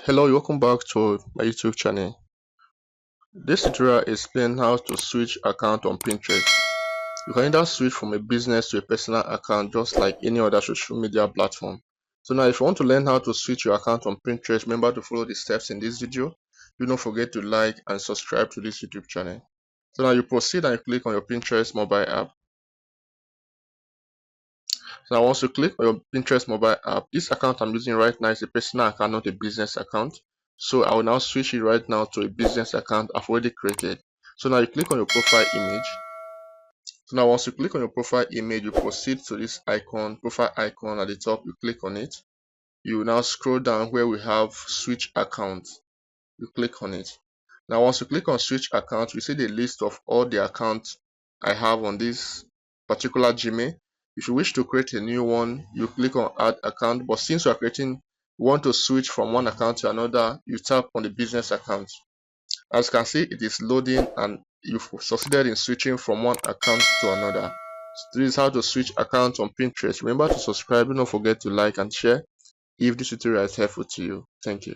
Hello, welcome back to my YouTube channel. This tutorial explains how to switch account on Pinterest. You can either switch from a business to a personal account just like any other social media platform. So now if you want to learn how to switch your account on Pinterest, remember to follow the steps in this video. Do not forget to like and subscribe to this YouTube channel. So now you proceed and you click on your Pinterest mobile app. So now once you click on your Pinterest mobile app, this account I'm using right now is a personal account, not a business account. So I will now switch it right now to a business account I've already created. So now you click on your profile image. So now once you click on your profile image, you proceed to this icon, profile icon at the top, you click on it. You will now scroll down where we have switch account. You click on it. Now once you click on switch account, you see the list of all the accounts I have on this particular Gmail. If you wish to create a new one, you click on add account, but since you are creating, you want to switch from one account to another, you tap on the business account. As you can see, it is loading and you've succeeded in switching from one account to another. So this is how to switch accounts on Pinterest. Remember to subscribe, do not forget to like and share if this tutorial is helpful to you. Thank you.